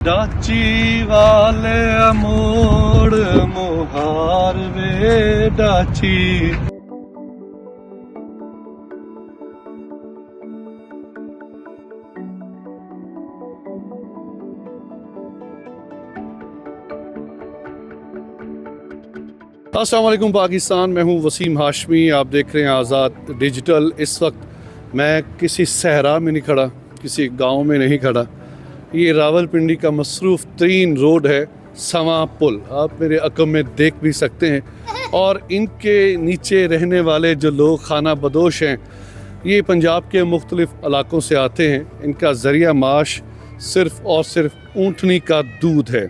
डाची वाले मोड़ मोहार वे डाची। अस्सलाम वालेकुम पाकिस्तान, मैं हूं वसीम हाशमी। आप देख रहे हैं आज़ाद डिजिटल। इस वक्त मैं किसी सहरा में नहीं खड़ा, किसी गांव में नहीं खड़ा। ये रावलपिंडी का मसरूफ़ तरीन रोड है, समा पुल। आप मेरे अकम में देख भी सकते हैं। और इनके नीचे रहने वाले जो लोग खाना बदोश हैं, ये पंजाब के मुख्तलिफ़ इलाक़ों से आते हैं। इनका ज़रिया माश सिर्फ़ और सिर्फ ऊँटनी का दूध है।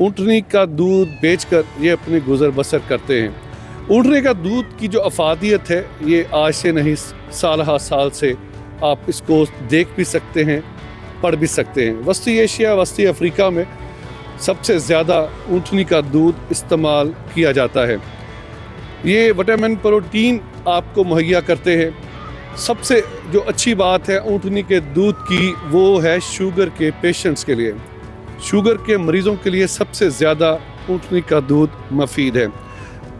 ऊँटनी का दूध बेचकर ये अपनी गुज़र बसर करते हैं। ऊँटनी का दूध की जो अफादियत है, ये आज से नहीं साल साल से आप इसको देख भी सकते हैं, पढ़ भी सकते हैं। वस्ती एशिया, वस्ती अफ्रीका में सबसे ज़्यादा ऊँटनी का दूध इस्तेमाल किया जाता है। ये विटामिन प्रोटीन आपको मुहैया करते हैं। सबसे जो अच्छी बात है ऊँटनी के दूध की, वो है शुगर के पेशेंट्स के लिए, शुगर के मरीज़ों के लिए सबसे ज़्यादा ऊँटनी का दूध मुफीद है।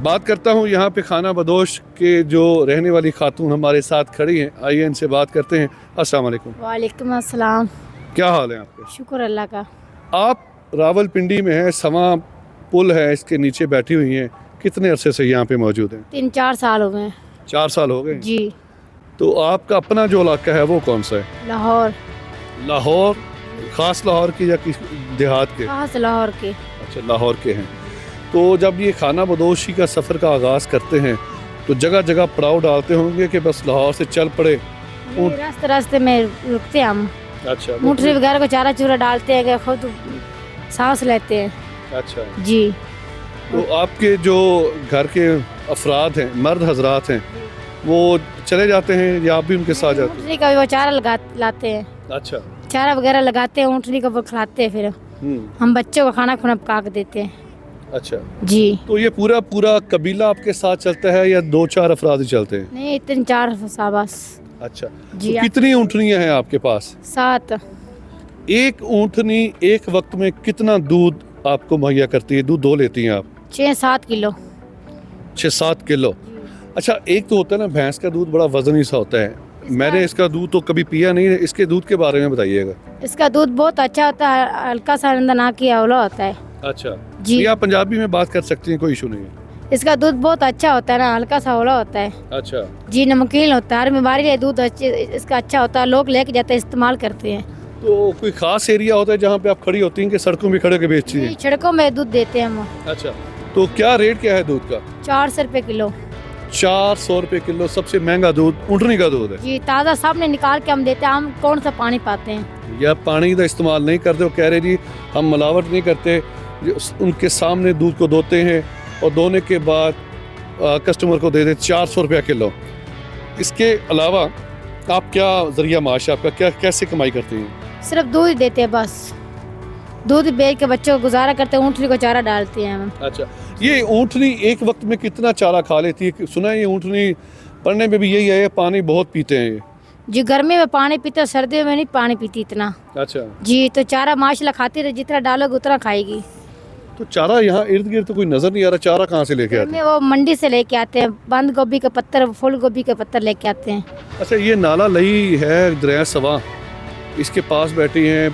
बात करता हूँ यहाँ पे खाना बदोश के जो रहने वाली खातून हमारे साथ खड़ी हैं। आइए इनसे बात करते हैं। अस्सलाम वालेकुम। वालेकुम अस्सलाम। क्या हाल है आपके? शुक्र अल्लाह का। आप रावलपिंडी में है, समा पुल है, इसके नीचे बैठी हुई हैं। कितने अरसे से यहाँ पे मौजूद हैं? 3-4 साल हो गए। 4 साल हो गए जी। तो आपका अपना जो इलाका है वो कौन सा है? लाहौर। लाहौर? ख़ास लाहौर की या किस देहात के? खास लाहौर के। अच्छा, लाहौर के हैं। तो जब ये खाना बदोशी का सफ़र का आगाज़ करते हैं तो जगह जगह पड़ाव डालते होंगे कि बस लाहौर से चल पड़े? रास्ते रास्ते में रुकते हैं हम। अच्छा, मूंगफली वगैरह को चारा चूरा डालते हैं, खुद सांस लेते हैं। अच्छा जी। तो आपके जो घर के अफराद हैं, मर्द हजरात हैं, वो चले जाते हैं या आप भी उनके साथ जाते हैं? ऊँटनी का भी वो चारा लाते हैं। अच्छा। चारा वगैरह लगाते हैं, ऊँटनी को वो खिलाते हैं, फिर हम बच्चों को खाना खुना पका के देते हैं। अच्छा जी। तो ये पूरा कबीला आपके साथ चलता है या 2-4 अफराद ही चलते हैं? नहीं, 3-4 साबस। अच्छा। जी। तो कितनी ऊँटनियाँ हैं आपके पास? 7। एक ऊँटनी एक वक्त में कितना दूध आपको मुहैया करती है? दूध दो लेती हैं आप? 6-7 किलो। 6-7 किलो। अच्छा, एक तो होता है ना भैंस का दूध, बड़ा वजनी सा होता है। मैंने इसका दूध तो कभी पिया नहीं है। इसके दूध के बारे में बताइएगा। इसका दूध बहुत अच्छा होता है, हल्का सा ना की अवला होता है। अच्छा जी। ये आप पंजाबी में बात कर सकती हैं, कोई इशू नहीं है। इसका दूध बहुत अच्छा होता है ना, हल्का सा अवला होता है। अच्छा जी, नमकीन होता है, हर बीमारी के दूध इसका अच्छा होता है। लोग लेके जाते हैं, इस्तेमाल करते हैं। तो कोई खास एरिया होता है जहाँ पे आप खड़ी होती हैं कि सड़कों में खड़े के बेचती हैं? सड़कों में दूध देते हैं हम। अच्छा, तो क्या रेट क्या है दूध का? 400 रुपये किलो। 400 रुपये किलो। सबसे महंगा दूध ऊँटनी का दूध है जी, ताज़ा सामने निकाल के हम देते हैं। हम कौन सा पानी पाते हैं? या पानी का इस्तेमाल नहीं करते हो? कह रहे जी हम मिलावट नहीं करते, उनके सामने दूध को धोते हैं और धोने के बाद कस्टमर को दे देते। 400 रुपया किलो। इसके अलावा आप क्या ज़रिया माश आपका, क्या कैसे कमाई करती हैं? सिर्फ दूध ही देते हैं बस। दूध बेच के बच्चों को गुजारा करते हैं, ऊँटनी को चारा डालते हैं हम। अच्छा, ये ऊँटनी एक वक्त में कितना चारा खा लेती है? सुना है ये ऊँटनी पढ़ने में भी यही है, पानी बहुत पीते हैं ये? जी, गर्मी में पानी पीते हैं, सर्दियों में नहीं पानी पीती इतना। अच्छा जी, तो चारा माशाल्लाह खाती रहे, जितना डालोगे उतना खाएगी। तो चारा यहाँ इर्द गिर्द तो कोई नज़र नहीं आ रहा। चारा कहाँ से लेके आते में हैं? वो मंडी से लेके आते हैं, बंद गोभी के पत्तर, फूल गोभी के पत्तर लेके आते हैं। अच्छा, ये नाला लई है दरिया सवा, इसके पास बैठी हैं,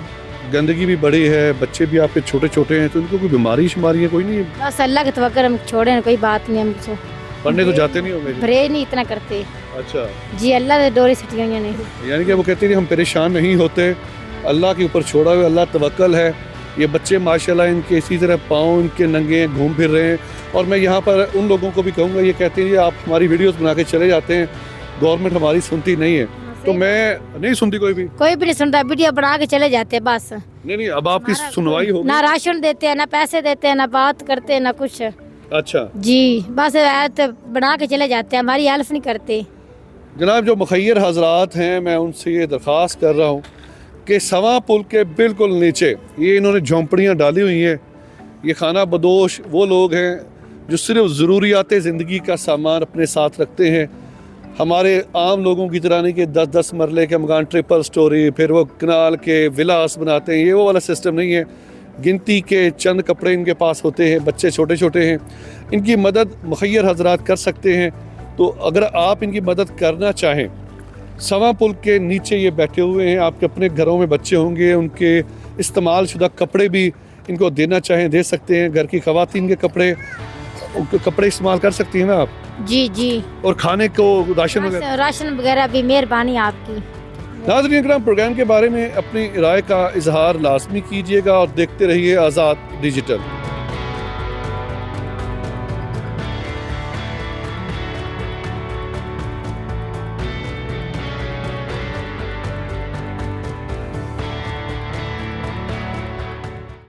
गंदगी भी बड़ी है, बच्चे भी आपके छोटे छोटे हैं, तो इनको कोई बीमारी शिमारी है कोई नहीं है? बस अल्लाह के तवक्कुल हम छोड़े, कोई बात नहीं। हम पढ़ने तो जाते नहीं होंगे? भरे नहीं इतना करते। अच्छा, जी, अल्लाह ने डोरी सटियाँ नहीं। यानी कि वो कहते हैं हम परेशान नहीं होते, अल्लाह के ऊपर छोड़ा हुआ, अल्लाह तवक्कल है। ये बच्चे माशाल्लाह इनके इसी तरह पाँव इनके नंगे घूम फिर रहे हैं। और मैं यहाँ पर उन लोगों को भी कहूँगा, ये कहते हैं आप हमारी वीडियोस बना के चले जाते हैं, गवर्नमेंट हमारी सुनती नहीं है। तो मैं नहीं सुनती, कोई भी नहीं सुनता, वीडियो बना के चले जाते हैं बस। नहीं, अब आपकी सुनवाई होगी? ना राशन देते हैं, ना पैसे देते हैं, ना बात करते हैं, ना कुछ। अच्छा जी, बस बना के चले जाते हैं, हमारी हेल्प नहीं करते। जनाब, जो मुखैर हजरात हैं, मैं उनसे ये दरख्वास्त कर रहा हूँ कि सवा पुल के बिल्कुल नीचे ये इन्होंने झोंपड़ियाँ डाली हुई हैं। ये खाना बदोश वो लोग हैं जो सिर्फ ज़रूरियात ज़िंदगी का सामान अपने साथ रखते हैं हमारे आम लोगों की तरह नहीं कि 10-10 मरले के मकान, ट्रिपल स्टोरी, फिर वो कनाल के विलास बनाते हैं, ये वो वाला सिस्टम नहीं है। गिनती के चंद कपड़े इनके पास होते हैं, बच्चे छोटे छोटे हैं, इनकी मदद मुखैर हजरात कर सकते हैं। तो अगर आप इनकी मदद करना चाहें, सवा पुल के नीचे ये बैठे हुए हैं, आपके अपने घरों में बच्चे होंगे, उनके इस्तेमाल शुदा कपड़े भी इनको देना चाहें दे सकते हैं। घर की ख़वातीन के कपड़े इस्तेमाल कर सकती हैं ना आप, जी जी। और खाने को राशन वगैरह। राशन वगैरह भी मेहरबानी आपकी। नाज़रीन करम, प्रोग्राम के बारे में अपनी राय का इजहार लाजमी कीजिएगा और देखते रहिए आज़ाद डिजिटल।